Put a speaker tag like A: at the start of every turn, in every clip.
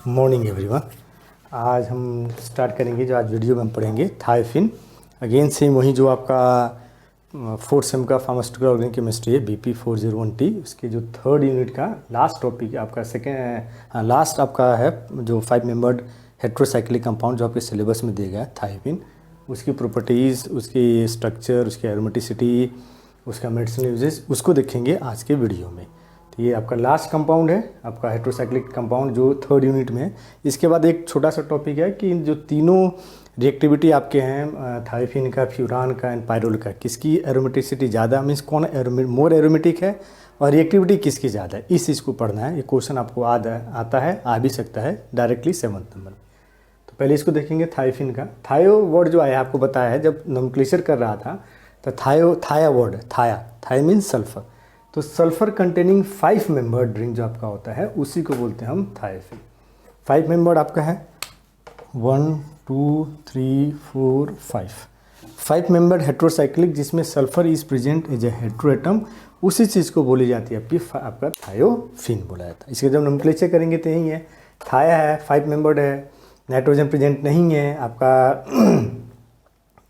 A: Morning everyone. आज हम start करेंगे जो आज वीडियो में हम पढ़ेंगे थायोफिन। अगेन सेम वही जो आपका फोर्थ सेम का फार्मास्यूटिकल ऑर्गेनिक केमिस्ट्री है BP 401T, उसके जो थर्ड यूनिट का लास्ट टॉपिक आपका लास्ट आपका है जो 5 मेंबर्ड हेट्रोसाइक्लिक कंपाउंड जो आपके सिलेबस में दिया गया है थायोफिन। उसकी प्रॉपर्टीज़, उसकी स्ट्रक्चर, उसकी एरोमेटिसिटी, उसका मेडिसिनल यूजेस, उसको देखेंगे आज के वीडियो में। तो ये आपका लास्ट कंपाउंड है, आपका हेट्रोसाइक्लिक कंपाउंड जो थर्ड यूनिट में है। इसके बाद एक छोटा सा टॉपिक है कि जो तीनों रिएक्टिविटी आपके हैं थायोफिन का, फ्यूरान का एंड पायरोल का, किसकी एरोमेटिसिटी ज़्यादा, मीन्स कौन मोर एरोमेटिक है और रिएक्टिविटी किसकी ज़्यादा है, इस चीज़ को पढ़ना है। ये क्वेश्चन आपको आता है, आ भी सकता है डायरेक्टली 7th नंबर। तो पहले इसको देखेंगे थायोफिन का। थायो वर्ड जो आया आपको बताया है, जब नोमेनक्लेचर कर रहा था तो थाया वर्ड, थाया मीन्स सल्फर। तो सल्फर कंटेनिंग 5 मेंबर्ड रिंग जो आपका होता है उसी को बोलते हैं हम थायोफिन। 5 मेंबर्ड आपका है 1 2 3 4 5 मेंबर्ड हेट्रोसाइक्लिक, जिसमें sulphur is present as a heteroatom, उसी चीज़ को बोली जाती है आपका थायोफिन बोला जाता है। इसके जब नोमेनक्लेचर करेंगे तो यही है, थाया है, 5 मेंबर्ड है, नाइट्रोजन प्रेजेंट नहीं है, आपका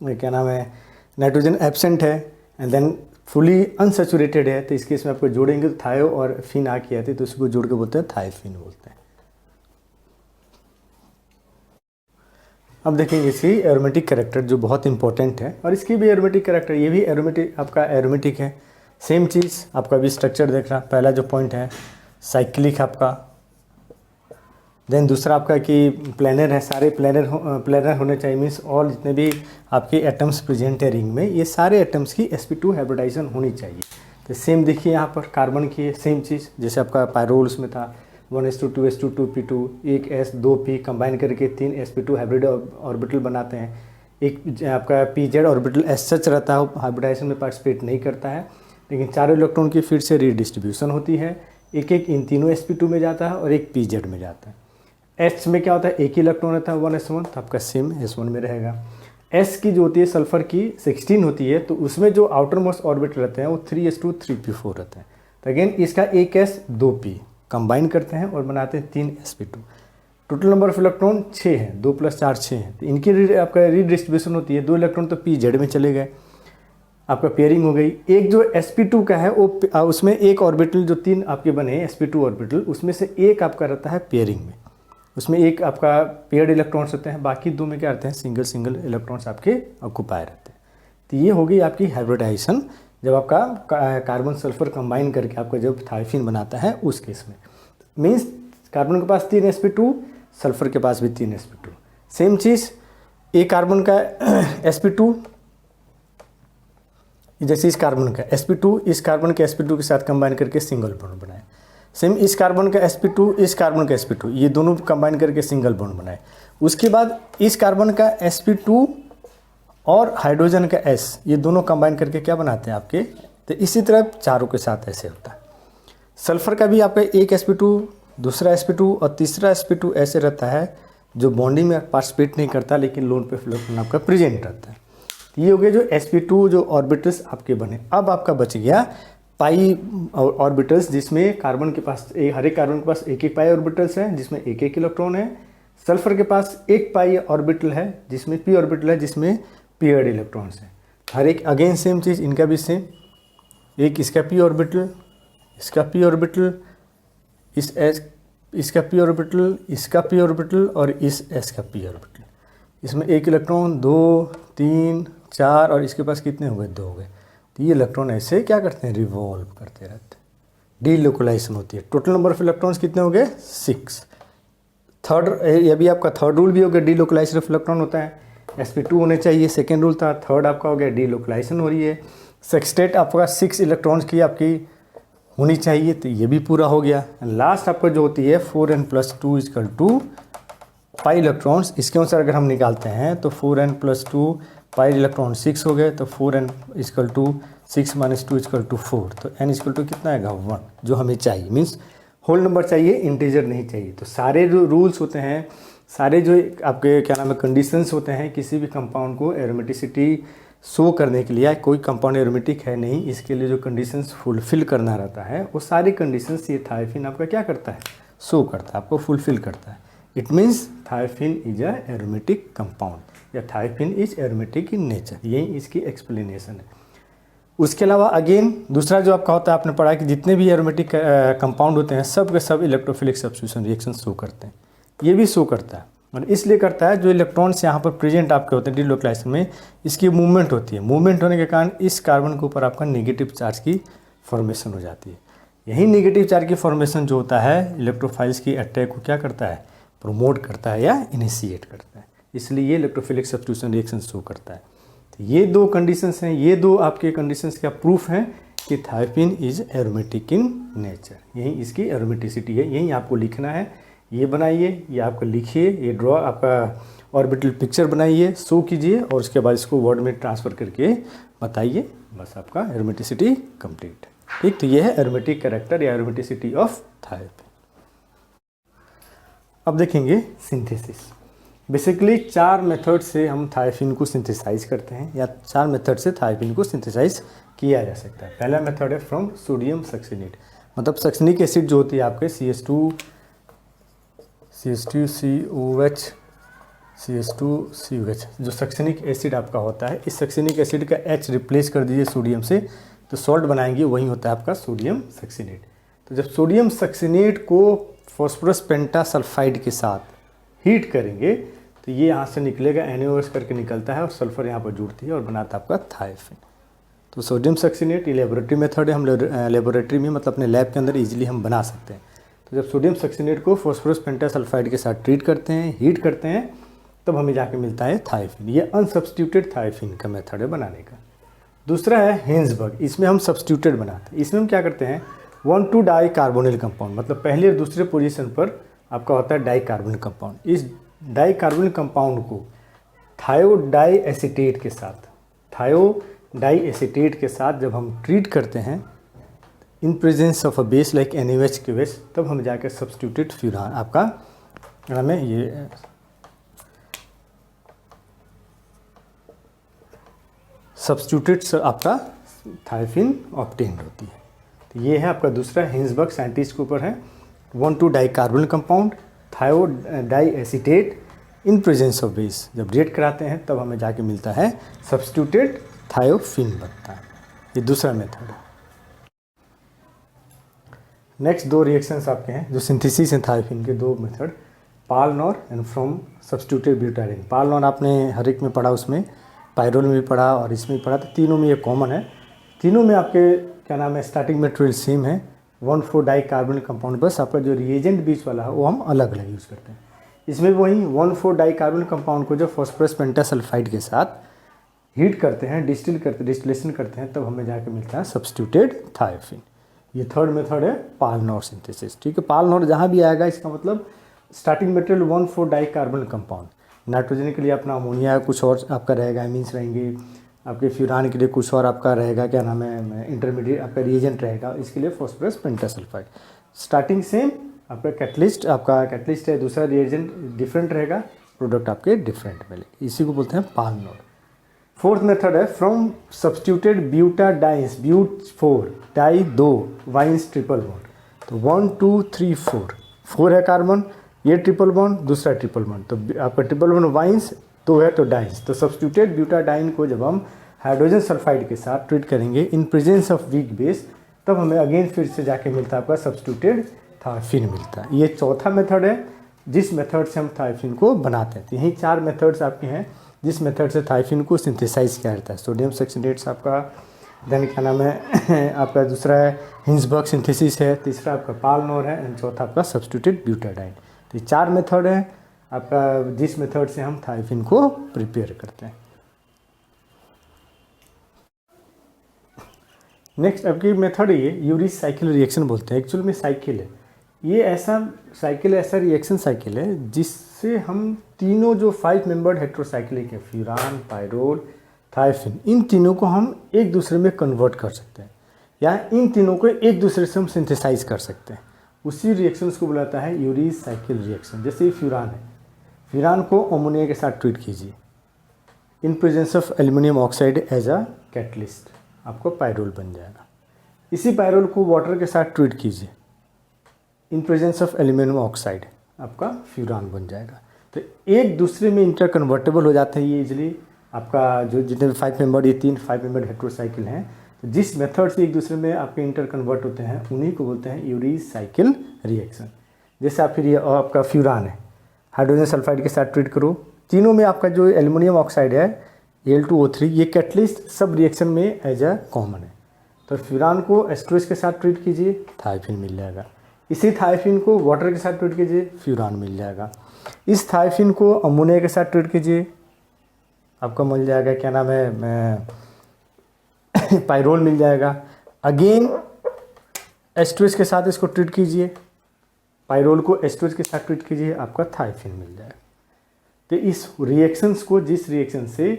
A: क्या नाम है, नाइट्रोजन एब्सेंट है, एंड देन फुली अनसेचुरेटेड है। तो इस केस में आपको जोड़ेंगे तो थायो और फिन आ के आती है, तो उसको जोड़ के बोलते हैं थायोफिन बोलते हैं। अब देखेंगे इसकी एरोमेटिक कैरेक्टर जो बहुत इंपॉर्टेंट है, और इसकी भी एरोमेटिक कैरेक्टर, ये भी एरोमेटिक आपका एरोमेटिक है। सेम चीज़ आपका भी स्ट्रक्चर देख रहा, पहला जो पॉइंट है साइक्लिक आपका, देन दूसरा आपका कि प्लेनर है, सारे प्लेनर होने चाहिए, मीन्स ऑल जितने भी आपके एटम्स प्रेजेंट है रिंग में, ये सारे एटम्स की sp2 हाइब्रिडाइजेशन होनी चाहिए। तो सेम देखिए यहाँ पर कार्बन की सेम चीज़, जैसे आपका पायरोल्स में था 1s2 2s2 2p2, एक s 2p कंबाइन करके 3 sp2 हाइब्रिड ऑर्बिटल बनाते हैं। एक आपका pz ऑर्बिटल एस सच रहता है, हाइब्रिडाइजेशन में पार्टिसिपेट नहीं करता है, लेकिन चारों इलेक्ट्रॉन की फिर से रीडिस्ट्रीब्यूशन होती है। एक इन तीनों sp2 में जाता है और एक pz में जाता है। एच में क्या होता है, एक ही इलेक्ट्रॉन रहता है 1s1, तो आपका सेम s1 में रहेगा। एस की जो होती है सल्फर की 16 होती है, तो उसमें जो आउटर मोस्ट ऑर्बिटल रहते हैं वो 3s2 3p4 रहते हैं। तो अगेन इसका एक s 2p कंबाइन करते हैं और बनाते हैं 3 sp2। Total number of electron 6 है, 2 + 4 6 है। तो इनकी आपका रीडिस्ट्रीब्यूशन होती है, 2 इलेक्ट्रॉन तो pz में चले गए, आपका पेयरिंग हो गई। एक जो sp2 का है वो उसमें एक ऑर्बिटल जो 3 आपके बने sp2 ऑर्बिटल, उसमें से एक आपका रहता है पेयरिंग में, उसमें एक आपका पेयर्ड इलेक्ट्रॉन्स होते हैं, बाकी 2 में क्या रहते हैं, सिंगल इलेक्ट्रॉन्स आपके ऑक्यूपाई रहते हैं। तो ये हो गई आपकी हाइब्रिडाइजेशन, जब आपका कार्बन सल्फर कंबाइन करके आपका जब थायोफिन बनाता है उस केस में। मीन्स कार्बन के पास 3 sp2, सल्फर के पास भी 3 sp2। सेम चीज़ एक कार्बन का sp2, जैसे इस कार्बन का sp2 इस कार्बन के sp2 के साथ कंबाइन करके सिंगल बॉन्ड बनाए। सेम इस कार्बन का sp2 इस कार्बन का sp2, ये दोनों कंबाइन करके सिंगल बॉन्ड बनाए। उसके बाद इस कार्बन का sp2 और हाइड्रोजन का s, ये दोनों कंबाइन करके क्या बनाते हैं आपके, तो इसी तरह चारों के साथ ऐसे होता है। सल्फर का भी आपका एक sp2, दूसरा sp2 और तीसरा sp2 ऐसे रहता है, जो बॉन्डिंग में पार्टिसिपेट नहीं करता, लेकिन लोन पे इलेक्ट्रॉन आपका प्रेजेंट रहता है। ये हो गए जो sp2 जो ऑर्बिटल्स आपके बने। अब आपका बच गया पाई ऑर्बिटल्स, जिसमें कार्बन के पास हर एक कार्बन के पास एक पाई ऑर्बिटल्स है, जिसमें एक इलेक्ट्रॉन है। सल्फर के पास एक पाई ऑर्बिटल है, जिसमें p ऑर्बिटल है, जिसमें पेयर्ड इलेक्ट्रॉन्स है। हर एक अगेन सेम चीज़, इनका भी सेम, एक इसका p ऑर्बिटल, इसका p ऑर्बिटल, इसका p ऑर्बिटल, इसका p ऑर्बिटल और इस s का p ऑर्बिटल। इसमें एक इलेक्ट्रॉन 2 3 4 और इसके पास कितने हो गए, 2 हो गए। तो ये इलेक्ट्रॉन ऐसे क्या करते हैं, रिवॉल्व करते रहते हैं, डीलोकलाइजेशन होती है। टोटल नंबर ऑफ इलेक्ट्रॉन्स कितने हो गए, 6। थर्ड, ये भी आपका थर्ड रूल भी हो गया, डीलोकलाइजेशन ऑफ इलेक्ट्रॉन होता है, sp2 होने चाहिए, सेकेंड रूल था। थर्ड आपका हो गया डीलोकलाइजेशन हो रही है। सेक्सटेट आपका 6 इलेक्ट्रॉन्स की आपकी होनी चाहिए, तो ये भी पूरा हो गया। लास्ट आपका जो होती है 4n + 2 = पाई इलेक्ट्रॉन्स, इसके अनुसार अगर हम निकालते हैं तो 4n + 2 पाई इलेक्ट्रॉन 6 हो गए, तो 4n = 6 - 2 = 4। तो n = कितना आएगा, 1, जो हमें चाहिए, मीन्स होल नंबर चाहिए, इंटीजर नहीं चाहिए। तो सारे जो रूल्स होते हैं, सारे जो आपके क्या नाम है कंडीशंस होते हैं, किसी भी कंपाउंड को एरोमेटिसिटी शो करने के लिए, कोई कंपाउंड एरोमेटिक है नहीं, इसके लिए जो कंडीशंस फुलफिल करना रहता है, वो सारी कंडीशंस ये थायोफिन आपका क्या करता है, शो करता है, आपको फुलफिल करता है। It means thiophene is a aromatic compound या thiophene is aromatic in nature, यही इसकी एक्सप्लेनेशन है। उसके अलावा अगेन दूसरा जो आपका होता है, आपने पढ़ा कि जितने भी एरोमेटिक कंपाउंड होते हैं सब के सब इलेक्ट्रोफिलिक सब्स्टिट्यूशन रिएक्शन शो करते हैं, ये भी शो करता है। और इसलिए करता है जो इलेक्ट्रॉन्स यहाँ पर प्रेजेंट आपके होते हैं डिलोक्लाइजेशन में, इसकी मूवमेंट होती है, मूवमेंट होने के कारण इस कार्बन के ऊपर आपका नेगेटिव चार्ज की फॉर्मेशन हो जाती है। यही नेगेटिव चार्ज की फॉर्मेशन जो होता है इलेक्ट्रोफाइल्स की अटैक को क्या करता है, प्रमोट करता है या इनिशिएट करता है, इसलिए ये इलेक्ट्रोफिलिक सब्स्टिट्यूशन रिएक्शन शो करता है। तो ये दो कंडीशंस हैं, ये दो आपके कंडीशंस का प्रूफ है कि thiophene is aromatic in nature, यही इसकी एरोमेटिसिटी है। यही आपको लिखना है, ये बनाइए, ये आपका लिखिए, ये ड्रॉ आपका ऑर्बिटल पिक्चर बनाइए, शो कीजिए और उसके बाद इसको वर्ड में ट्रांसफ़र करके बताइए, बस आपका एरोमेटिसिटी कंप्लीट। ठीक, तो ये है एरोमेटिक कैरेक्टर या एरोमेटिसिटी ऑफ थायोफिन। अब देखेंगे सिंथेसिस। बेसिकली 4 मेथड से हम थायोफिन को सिंथेसाइज करते हैं या 4 मेथड से थायोफिन को सिंथेसाइज किया जा सकता है। पहला मेथड है फ्रॉम सोडियम सक्सिनेट, मतलब सक्सिनिक एसिड जो होती है आपके CH2COH जो सक्सिनिक एसिड आपका होता है, इस सक्सिनिक एसिड का H रिप्लेस कर दीजिए सोडियम से, तो सॉल्ट बनाएंगे, वही होता है आपका सोडियम सक्सिनेट। तो जब सोडियम सक्सिनेट को फॉस्फोरस पेंटासल्फाइड के साथ हीट करेंगे तो ये यहाँ से निकलेगा, NaOH करके निकलता है और सल्फर यहाँ पर जुड़ती है और बनाता है आपका थायोफिन। तो सोडियम सक्सिनेट ये लेबोरेटरी मेथड है, हम लेबोरेटरी में मतलब अपने लैब के अंदर इजीली हम बना सकते हैं। तो जब सोडियम सक्सिनेट को फॉस्फोरस पेंटासल्फाइड के साथ ट्रीट करते हैं, हीट करते हैं, तब हमें जाके मिलता है थायोफिन। ये अनसब्स्टिट्यूटेड थायोफिन का मेथड है बनाने का। दूसरा है हिंसबर्ग, इसमें हम सब्स्टिट्यूटेड बनाते हैं। इसमें हम क्या करते हैं, 1,2 डाई कार्बोनिल कंपाउंड, मतलब पहले और दूसरे पोजीशन पर आपका होता है डाई कार्बोनिल कंपाउंड। इस डाई कार्बोनिल कंपाउंड को थायोडाई एसीटेट के साथ जब हम ट्रीट करते हैं इन presence of a base like NaOH के बेस, तब हम जाकर सब्स्टिट्यूटेड फ्यूरान आपका हमें ये सब्स्टिट्यूटेड आपका थायोफिन ऑब्टेन्ड होती है। तो ये है आपका दूसरा हिंसबर्ग साइंटिस्ट के ऊपर है, 1,2 dicarbonyl compound thiodiacetate in presence of base, जब रिएक्ट कराते हैं तब हमें जाके मिलता है सब्स्टिट्यूटेड थायोफिन बनता है। ये दूसरा मेथड है। नेक्स्ट 2 रिएक्शंस आपके हैं जो सिंथेसिस है थायोफिन के, 2 method, Paal Knorr and from substituted butadiene. Paal Knorr आपने हर एक में पढ़ा, उसमें पायरोल में भी पढ़ा और इसमें भी पढ़ा, तो तीनों में ये कॉमन है। तीनों में आपके क्या नाम है, स्टार्टिंग मटेरियल सेम है, 1,4 डाई कार्बोनिल कंपाउंड, बस आपका जो रिएजेंट बीच वाला है वो हम अलग अलग यूज़ करते हैं। इसमें वही 1,4 डाई कार्बोनिल कंपाउंड को जब फॉस्फोरस पेंटासल्फाइड के साथ हीट करते हैं, डिस्टिलेशन करते हैं, तब हमें जाके मिलता है सब्स्टिट्यूटेड थायोफिन। ये थर्ड मेथड है पालनॉर सिंथेसिस। ठीक है, पालनॉर जहाँ भी आएगा इसका मतलब starting material 1,4 dicarbonyl compound, nitrogen के लिए अपना अमोनिया कुछ और आपका रहेगा, एमीन्स रहेंगे, आपके फ्यूरान के लिए कुछ और आपका रहेगा, क्या नाम है, इंटरमीडिएट आपका रिएजेंट रहेगा, इसके लिए फॉस्फोरस पेंटासल्फाइड। स्टार्टिंग सेम, आपका कैटलिस्ट है, दूसरा रिएजेंट डिफरेंट रहेगा, प्रोडक्ट आपके डिफरेंट मिलेंगे, इसी को बोलते हैं पालनॉर। फोर्थ मेथड है from substituted butadienes, but 4 di 2 ynes triple bond. तो 1 2 3 4 है कार्बन, ये ट्रिपल बॉन्ड, दूसरा ट्रिपल बॉन्ड, तो आपका ट्रिपल बॉन्ड वाइंस 2 है तो डाइंस। तो सब्स्टिट्यूटेड ब्यूटाडाइन को जब हम हाइड्रोजन सल्फाइड के साथ ट्रीट करेंगे इन प्रेजेंस ऑफ वीक बेस, तब हमें अगेन फिर से जाके मिलता है आपका सब्स्टिट्यूटेड थायोफिन मिलता है। ये चौथा मेथड है जिस मेथड से हम थायोफिन को बनाते हैं। तो यही 4 मेथड्स आपके हैं जिस मेथड से थायोफिन को सिंथेसाइज किया जाता है। सोडियम सक्सिनेट्स आपका, देन क्या नाम है आपका, दूसरा है हिंसबर्ग सिंथेसिस है, तीसरा आपका पालनॉर है एंड चौथा आपका सब्स्टिट्यूटेड ब्यूटाडाइन। तो ये 4 मेथड है आपका जिस मेथड से हम थायोफिन को प्रिपेयर करते हैं। नेक्स्ट आपकी मेथड ये यूरिस साइकिल रिएक्शन बोलते हैं। एक्चुअल में साइकिल है ये, ऐसा साइकिल ऐसा रिएक्शन साइकिल है जिससे हम तीनों जो 5 मेंबर्ड हेट्रोसाइक्लिक है, फ्यूरान, पायरोल, थायोफिन, इन तीनों को हम एक दूसरे में कन्वर्ट कर सकते हैं या इन तीनों को एक दूसरे से हम सिंथेसाइज कर सकते हैं। उसी रिएक्शंस को बुलाता है यूरिस साइकिल रिएक्शन। जैसे ये फ्यूरान है, फ्यूरान को अमोनिया के साथ ट्रीट कीजिए in presence of aluminium oxide as a catalyst, आपको पायरोल बन जाएगा। इसी पायरोल को वाटर के साथ ट्रीट कीजिए in presence of aluminium oxide, आपका फ्यूरान बन जाएगा। तो एक दूसरे में इंटर कन्वर्टेबल हो जाते हैं ये इजीली। आपका जो जितने भी 5 मेंबर, ये 3 5 मेंबर हेट्रोसाइकिल हैं, तो जिस मेथड से एक दूसरे में आपके इंटर कन्वर्ट होते हैं उन्हीं को बोलते हैं यूरिस साइकिल रिएक्शन। जैसे आप फिर ये आपका फ्यूरान है, हाइड्रोजन सल्फाइड के साथ ट्रीट करो, तीनों में आपका जो एल्युमिनियम ऑक्साइड है Al2O3 ये कैटलिस्ट सब रिएक्शन में एज अ कॉमन है। तो फ्यूरान को एस्ट्रोइस के साथ ट्रीट कीजिए, थायोफिन मिल जाएगा। इसी थायोफिन को वाटर के साथ ट्रीट कीजिए, फ्यूरान मिल जाएगा। इस थायोफिन को अमोनिया के साथ ट्रीट कीजिए, आपका मिल जाएगा क्या नाम है पायरोल मिल जाएगा। अगेन एस्ट्रोइस के साथ इसको ट्रीट कीजिए, पायरोल को एस्ट्रोइस के साथ ट्रीट कीजिए, आपका थायोफिन मिल जाएगा। तो इस रिएक्शंस को, जिस रिएक्शन से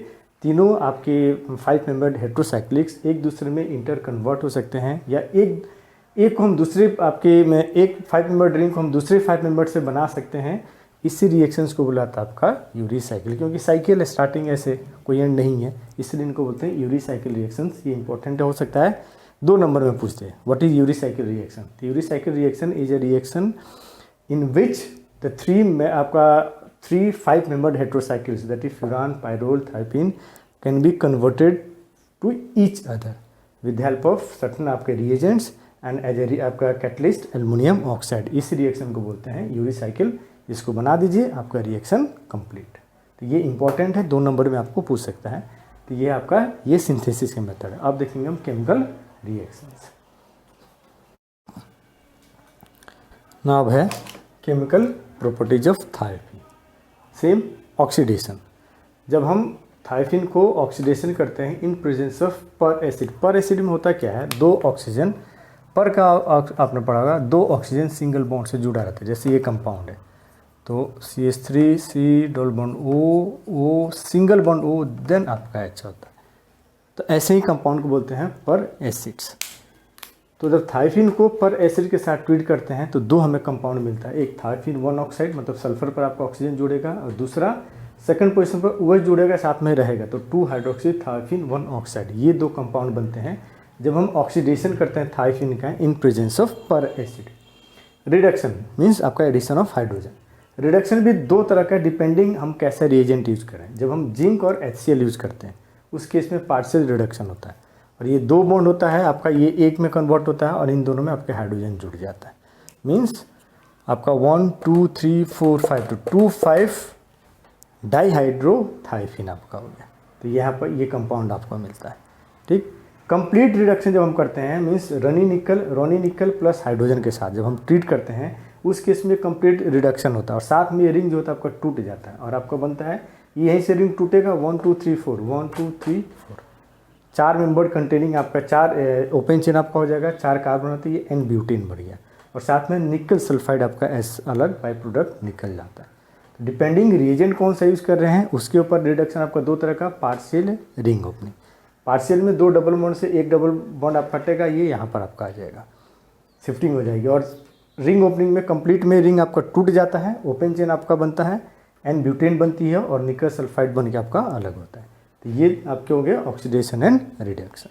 A: तीनों आपके 5 मेंबर्ड हेट्रोसाइक्लिक्स एक दूसरे में इंटर कन्वर्ट हो सकते हैं, या एक को हम दूसरे आपके में एक 5 मेंबर्ड रिंग को हम दूसरे 5 मेंबर्ड से बना सकते हैं, इसी रिएक्शंस को बुलाता है आपका यूरिस साइकिल। क्योंकि साइकिल स्टार्टिंग ऐसे कोई एंड नहीं है, इसलिए इनको बोलते हैं यूरिस साइकिल रिएक्शंस। ये इंपॉर्टेंट हो सकता है 2 नंबर में पूछते हैं, what is Uris cycle reaction. Uris cycle reaction is a reaction in which the 3 5 membered heterocycles, that is furan, pyrrole, thiopin, can be converted to each other with the help of certain आपके reagents and as a आपका catalyst aluminum oxide। इस reaction को बोलते हैं Uris cycle. इसको बना दीजिए, आपका रिएक्शन कंप्लीट। तो ये इंपॉर्टेंट है, 2 नंबर में आपको पूछ सकता है। तो ये आपका ये सिंथेसिस का मेथड है। अब देखेंगे हम केमिकल रिएक्शंस। नाउ है chemical properties of thiophene. Same oxidation, जब हम थायोफिन को ऑक्सीडेशन करते हैं इन प्रेजेंस ऑफ पर एसिड। पर एसिड में होता क्या है, 2 ऑक्सीजन पर का आपने पढ़ा होगा, 2 ऑक्सीजन सिंगल बॉन्ड से जुड़ा रहता है। जैसे ये कंपाउंड है तो CH3 C double bond O single bond O then आपका H होता है। तो ऐसे ही कंपाउंड को बोलते हैं पर एसिड्स। तो जब थायोफिन को पर एसिड के साथ ट्रीट करते हैं तो 2 हमें कंपाउंड मिलता है। एक थायोफिन 1 ऑक्साइड, मतलब सल्फर पर आपका ऑक्सीजन जुड़ेगा, और दूसरा सेकंड पोजीशन पर OH जुड़ेगा, साथ में रहेगा, तो 2 हाइड्रोक्सी थायोफिन 1 ऑक्साइड। ये 2 कंपाउंड बनते हैं जब हम ऑक्सीडेशन करते हैं थायोफिन का इन प्रेजेंस ऑफ पर एसिड। रिडक्शन मीन्स आपका एडिशन ऑफ हाइड्रोजन। रिडक्शन भी 2 तरह का, डिपेंडिंग हम कैसा रिएजेंट यूज करें। जब हम जिंक और HCl यूज करते हैं उस केस में पार्शियल रिडक्शन होता है, और ये 2 बॉन्ड होता है आपका, ये एक में कन्वर्ट होता है और इन दोनों में आपके हाइड्रोजन जुड़ जाता है। मीन्स आपका 1 2 3 4 5 to 2 5 डाईहाइड्रोथायोफिन आपका हो गया। तो यहाँ पर ये कंपाउंड आपको मिलता है। ठीक, कंप्लीट रिडक्शन जब हम करते हैं मीन्स रोनी निकल प्लस हाइड्रोजन के साथ जब हम ट्रीट करते हैं उस केस में कंप्लीट रिडक्शन होता है, और साथ में ये रिंग जो होता है आपका टूट जाता है, और आपका बनता है यहीं से रिंग टूटेगा 1 2 3 4 1 2 3 4 4 मेंबर कंटेनिंग आपका 4 ओपन चेन आपका हो जाएगा, 4 कार्बन होते हैं, ये N ब्यूटेन बढ़ गया, और साथ में निकल सल्फाइड आपका S अलग बाई प्रोडक्ट निकल जाता है। तो डिपेंडिंग रिएजेंट कौन सा यूज़ कर रहे हैं उसके ऊपर रिडक्शन आपका 2 तरह का, पार्शियल रिंग ओपनिंग। पार्शियल में 2 डबल बॉन्ड से 1 डबल बॉन्ड आप फटेगा, ये यहाँ पर आपका आ जाएगा, शिफ्टिंग हो जाएगी। और रिंग ओपनिंग में कंप्लीट में रिंग आपका टूट जाता है, ओपन चेन आपका बनता है, N ब्यूटेन बनती है, और निकल सल्फाइड बन के आपका अलग होता है। तो ये आपके हो गए ऑक्सीडेशन एंड रिडक्शन।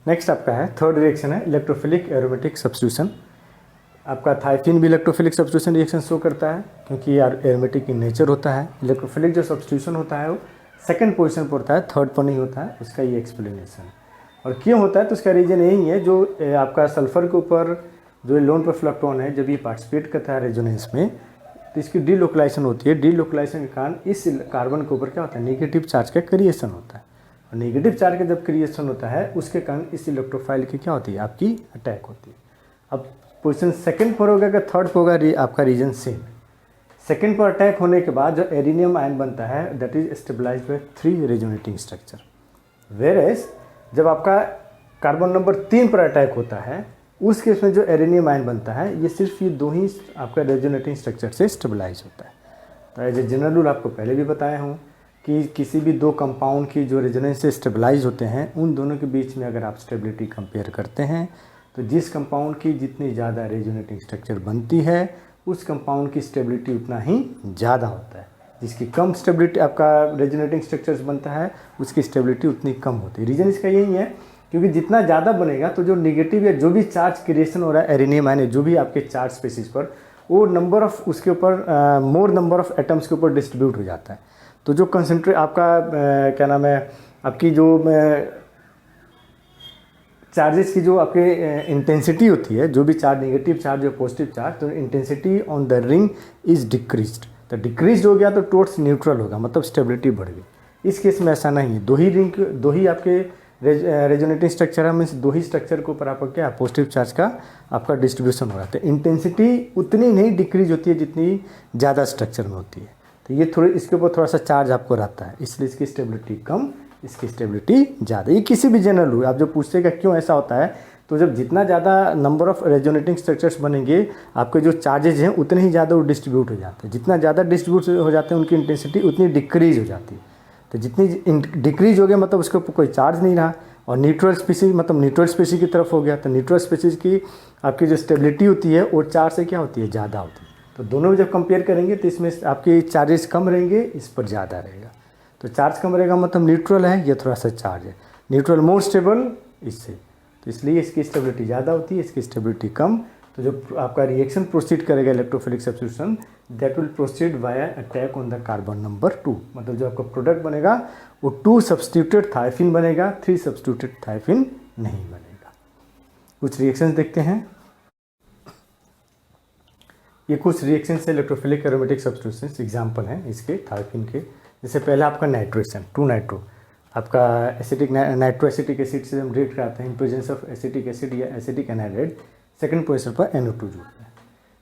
A: नेक्स्ट आपका है थर्ड रिएक्शन है इलेक्ट्रोफिलिक एरोमेटिक सब्स्टिट्यूशन। आपका थायोफिन भी इलेक्ट्रोफिलिक सब्स्टिट्यूशन रिएक्शन शो करता है क्योंकि ये एरोमेटिक इन नेचर होता है। इलेक्ट्रोफिलिक जो सब्स्टिट्यूशन होता है वो सेकंड पोजीशन पर होता है, थर्ड पर नहीं होता है, उसका ये एक्सप्लेनेशन है। और क्यों होता है तो उसका रीजन यही है, जो आपका सल्फर के ऊपर जो लोन पर फ्लक्टोन है जब ये पार्टिसिपेट करता है रेजोनेंस में तो इसकी डीलोकलाइजेशन होती है। डीलोकलाइजेशन के कारण इस कार्बन के ऊपर क्या होता है, नेगेटिव चार्ज का क्रिएशन होता है, और नेगेटिव चार्ज का जब क्रिएशन होता है उसके कारण इस इलेक्ट्रोफाइल की क्या होती है, आपकी अटैक होती है। अब पोजीशन सेकंड पर होगा कि थर्ड पर होगा, आपका रीजन सेम। सेकंड पर अटैक होने के बाद जो एरिनियम आयन बनता है that is stabilised by 3 resonating structure. Whereas जब आपका कार्बन नंबर 3 पर अटैक होता है उस केस में जो एरिनियम आयन बनता है ये सिर्फ ये 2 ही आपका रेजोनेटिंग स्ट्रक्चर से स्टेबलाइज होता है। तो एज ए जनरल रूल आपको पहले भी बताया हूँ कि किसी भी 2 कंपाउंड की जो रेजोनेंस से स्टेबलाइज होते हैं उन दोनों के बीच में अगर आप स्टेबिलिटी कंपेयर करते हैं तो जिस कंपाउंड की जितनी ज़्यादा रेजोनेटिंग स्ट्रक्चर बनती है उस कंपाउंड की स्टेबिलिटी उतना ही ज़्यादा होता है। जिसकी कम स्टेबिलिटी आपका रेजोनेटिंग स्ट्रक्चर्स बनता है उसकी स्टेबिलिटी उतनी कम होती है। रीज़न इसका यही है क्योंकि जितना ज़्यादा बनेगा तो जो निगेटिव या जो भी चार्ज क्रिएशन हो रहा है एरेनियम माने जो भी आपके चार्ज स्पेसिस पर, वो नंबर ऑफ उसके ऊपर मोर नंबर ऑफ एटम्स के ऊपर डिस्ट्रीब्यूट हो जाता है। तो जो कंसंट्रेट आपका क्या नाम है, आपकी जो चार्जेस की जो आपके इंटेंसिटी होती है, जो भी चार्ज नेगेटिव चार्ज या पॉजिटिव चार्ज, तो intensity on the ring is decreased. तो डिक्रीज हो गया तो टुवर्ड्स न्यूट्रल होगा, मतलब स्टेबिलिटी बढ़ गई। इस केस में ऐसा नहीं है, दो ही आपके रेजोनेटिंग स्ट्रक्चर है, मीन्स दो ही स्ट्रक्चर के ऊपर आपका क्या पॉजिटिव चार्ज का आपका डिस्ट्रीब्यूशन हो रहा है। इंटेंसिटी उतनी नहीं डिक्रीज होती है जितनी ज़्यादा स्ट्रक्चर में होती है। तो ये थोड़ी इसके ऊपर थोड़ा सा चार्ज आपको रहता है, इसलिए इसकी स्टेबिलिटी कम, इसकी स्टेबिलिटी ज़्यादा। ये किसी भी जनरल हुई, आप जो पूछते क्यों ऐसा होता है, तो जब जितना ज़्यादा नंबर ऑफ रेजोनेटिंग स्ट्रक्चर्स बनेंगे, आपके जो चार्जेज हैं उतने ही ज़्यादा वो डिस्ट्रीब्यूट हो जाते हैं। जितना ज़्यादा डिस्ट्रीब्यूट हो जाते हैं उनकी इंटेंसिटी उतनी डिक्रीज हो जाती है। तो जितनी डिक्रीज हो गया मतलब उसके ऊपर कोई चार्ज नहीं रहा, और न्यूट्रल स्पीसीज मतलब न्यूट्रल स्पीसीज की तरफ हो गया। तो न्यूट्रल स्पीसीज की आपकी जो स्टेबिलिटी होती है वो चार्ज से क्या होती है, ज़्यादा होती है। तो दोनों में जब कंपेयर करेंगे तो इसमें आपके चार्जेस कम रहेंगे, इस पर ज़्यादा रहेगा। तो चार्ज कम रहेगा मतलब न्यूट्रल है, ये थोड़ा सा चार्ज है। न्यूट्रल मोर स्टेबल इससे, तो इसलिए इसकी स्टेबिलिटी ज़्यादा होती है, इसकी स्टेबिलिटी कम। तो जो आपका रिएक्शन प्रोसीड करेगा electrophilic substitution, that will proceed via attack on the carbon number 2। मतलब जो आपका प्रोडक्ट बनेगा वो 2 सब्स्टिट्यूटेड थाइफिन बनेगा, 3 सब्स्टिट्यूटेड थाइफिन नहीं बनेगा। कुछ रिएक्शंस देखते हैं। ये कुछ रिएक्शंस है इलेक्ट्रोफिलिक एरोमेटिक सब्स्टिट्यूशंस, एग्जांपल हैं इसके थाइफिन के। जैसे पहला आपका नाइट्रेशन 2 नाइट्रो, आपका एसिटिक नाइट्रो एसिटिक एसिड से हम रिएक्ट कराते हैं इन प्रेजेंस ऑफ एसिटिक एसिड या एसिटिक एनहाइड्राइड, सेकंड पोजीशन पर NO2 जुड़ता है।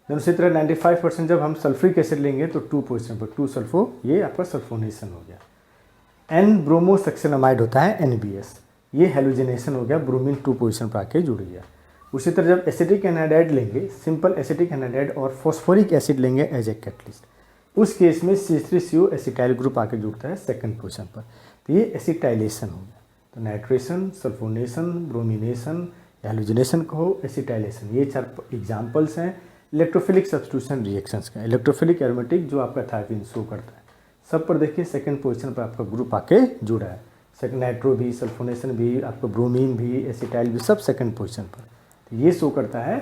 A: देन उसी तरह 95% जब हम सल्फ्रिक एसिड लेंगे तो 2 पोजीशन पर 2 सल्फो, ये आपका सल्फोनेशन हो गया। N ब्रोमोसक्सेनामाइड होता है NBS, ये हेलोजिनेशन हो गया, ब्रोमीन 2 पोजीशन पर आके जुड़ गया। उसी तरह जब एसिटिक एनहाइड्राइड लेंगे, सिंपल एसिटिक एनहाइड्राइड और फॉस्फोरिक एसिड लेंगे एज ए कैटलिस्ट, उस केस में C3CO एसिटाइल ग्रुप आके जुड़ता है सेकंड पोजीशन पर, तो ये एसिटाइलेशन हो गया। तो नाइट्रेशन, सल्फोनेशन, ब्रोमिनेशन, हेलोजिनेशन कहो, एसिटाइलेशन, ये 4 एग्जांपल्स हैं इलेक्ट्रोफिलिक सब्स्टिट्यूशन रिएक्शंस का। इलेक्ट्रोफिलिक एरोमेटिक जो आपका थाइफिन शो करता है, सब पर देखिए सेकंड पोजीशन पर आपका ग्रुप आके जुड़ा है। सेकंड नाइट्रो भी, सल्फोनेशन भी, आपका ब्रोमीन भी, एसिटाइल भी, सब सेकंड पोजीशन पर। तो ये शो करता है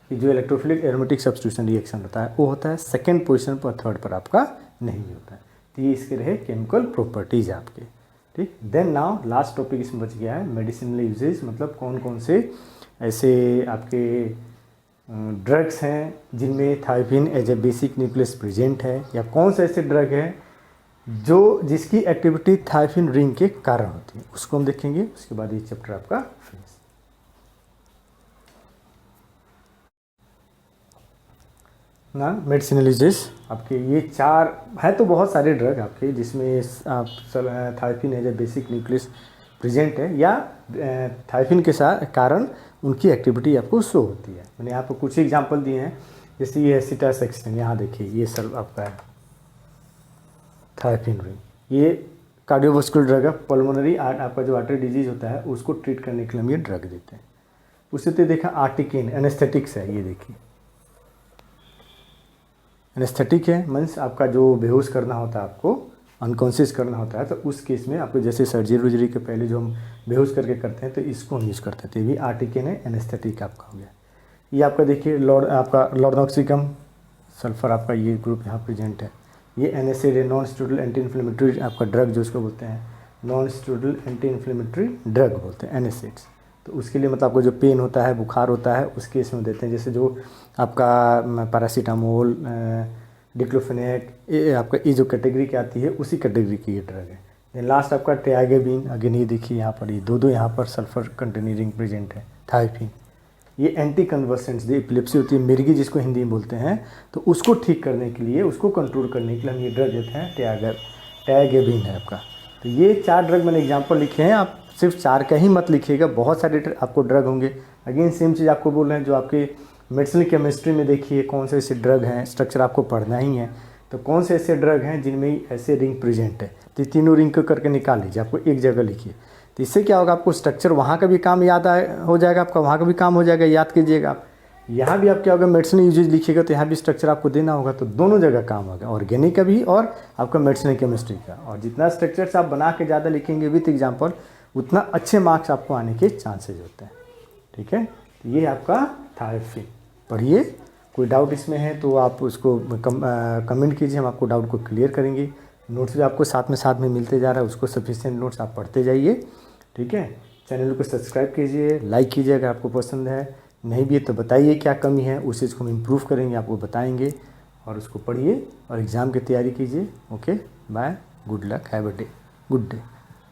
A: कि जो इलेक्ट्रोफिलिक एरोमेटिक सब्स्टिट्यूशन रिएक्शन होता है वो होता है सेकंड पोजीशन पर, थर्ड पर आपका नहीं होता है। तो ये इसके रहे केमिकल प्रॉपर्टीज आपके, ठीक। देन नाउ लास्ट टॉपिक इसमें बच गया है मेडिसिनल यूजेज, मतलब कौन कौन से ऐसे आपके ड्रग्स हैं जिनमें thiophene as a basic nucleus present है, या कौन से ऐसे ड्रग है जो जिसकी एक्टिविटी थाइफिन रिंग के कारण होती है, उसको हम देखेंगे। उसके बाद ये चैप्टर आपका फिनिश। ना मेडिसिनल यूजेस आपके ये 4 है, तो बहुत सारे ड्रग आपके जिसमें आप thiophene as a basic nucleus present है, या थाइफिन के साथ कारण उनकी एक्टिविटी आपको शो होती है। मैंने यहाँ पर कुछ एग्जांपल दिए हैं, जैसे ये एसिटासेक्सन, यहाँ देखिए ये सब आपका है थाइफिन रिंग, ये कार्डियोवास्कुलर ड्रग है, पल्मोनरी आपका जो आर्टरी डिजीज होता है उसको ट्रीट करने के लिए हम ये ड्रग देते हैं। उससे तो देखा आर्टिकेन एनेस्थेटिक्स है, ये देखिए एनेस्थेटिक है, मीन्स आपका जो बेहोश करना होता है, आपको अनकॉन्शियस करना होता है, तो उस केस में आपको जैसे सर्जरी वर्जरी के पहले जो हम बेहोश करके करते हैं तो इसको हम यूज़ करते थे। ये भी आर्टिकेन है, एनेस्थेटिक आपका हो गया। ये आपका देखिए आपका लॉर्नोक्सिकम सल्फर, आपका ये ग्रुप यहाँ प्रेजेंट है। ये NSAID है, नॉन स्टेरॉइडल एंटी इन्फ्लेमेटरी आपका ड्रग जो उसको बोलते हैं, non steroidal anti inflammatory drug बोलते हैं NSAIDs। तो उसके लिए मतलब आपको जो पेन होता है, बुखार होता है, उस केस में देते हैं। जैसे जो आपका पैरासीटामोल, डिक्लोफेनेक, ये आपका ये जो कैटेगरी की आती है उसी कैटेगरी की ये ड्रग है। देन लास्ट आपका टियागेबिन, अगेन ये देखिए यहाँ पर ये दो यहाँ पर सल्फर कंटेनिंग रिंग प्रेजेंट है। थाइफिन, ये एंटी कन्वर्सेंट्स, जो एपिलेप्सी होती है, मिर्गी जिसको हिंदी में बोलते हैं, तो उसको ठीक करने के लिए, उसको कंट्रोल करने के लिए हम ये ड्रग देते हैं। टियागेबिन है आपका। तो ये 4 ड्रग मैंने एग्जाम्पल लिखे हैं, आप सिर्फ 4 का ही मत लिखिएगा, बहुत सारे आपको ड्रग होंगे। अगेन सेम चीज़ आपको बोल रहे हैं, जो आपके मेडिसिनल केमिस्ट्री में देखिए कौन से ऐसे ड्रग हैं, स्ट्रक्चर आपको पढ़ना ही है, तो कौन से ऐसे ड्रग हैं जिनमें ऐसे रिंग प्रेजेंट है, तो तीनों रिंग को करके निकाल लीजिए, आपको एक जगह लिखिए। तो इससे क्या होगा, आपको स्ट्रक्चर वहाँ का भी काम याद हो जाएगा, आपका वहाँ का भी काम हो जाएगा, याद कीजिएगा आप। यहाँ भी आप क्या होगा, मेडिसिनल यूजेज लिखिएगा तो यहाँ भी स्ट्रक्चर आपको देना होगा, तो दोनों जगह काम होगा, ऑर्गेनिक का भी और आपका मेडिसिनल केमिस्ट्री का। और जितना स्ट्रक्चर्स आप बना के ज़्यादा लिखेंगे विथ एग्जाम्पल, उतना अच्छे मार्क्स आपको आने के चांसेज होते हैं। ठीक है, तो ये आपका था एफ पढ़िए। कोई डाउट इसमें है तो आप उसको कमेंट कीजिए, हम आपको डाउट को क्लियर करेंगे। नोट्स भी आपको साथ में मिलते जा रहा है, उसको सफिशिएंट नोट्स आप पढ़ते जाइए। ठीक है, चैनल को सब्सक्राइब कीजिए, लाइक कीजिए अगर आपको पसंद है, नहीं भी है तो बताइए क्या कमी है, उस चीज़ को हम इम्प्रूव करेंगे, आपको बताएंगे। और उसको पढ़िए और एग्ज़ाम की तैयारी कीजिए। Okay, bye, good luck, have a day, good day.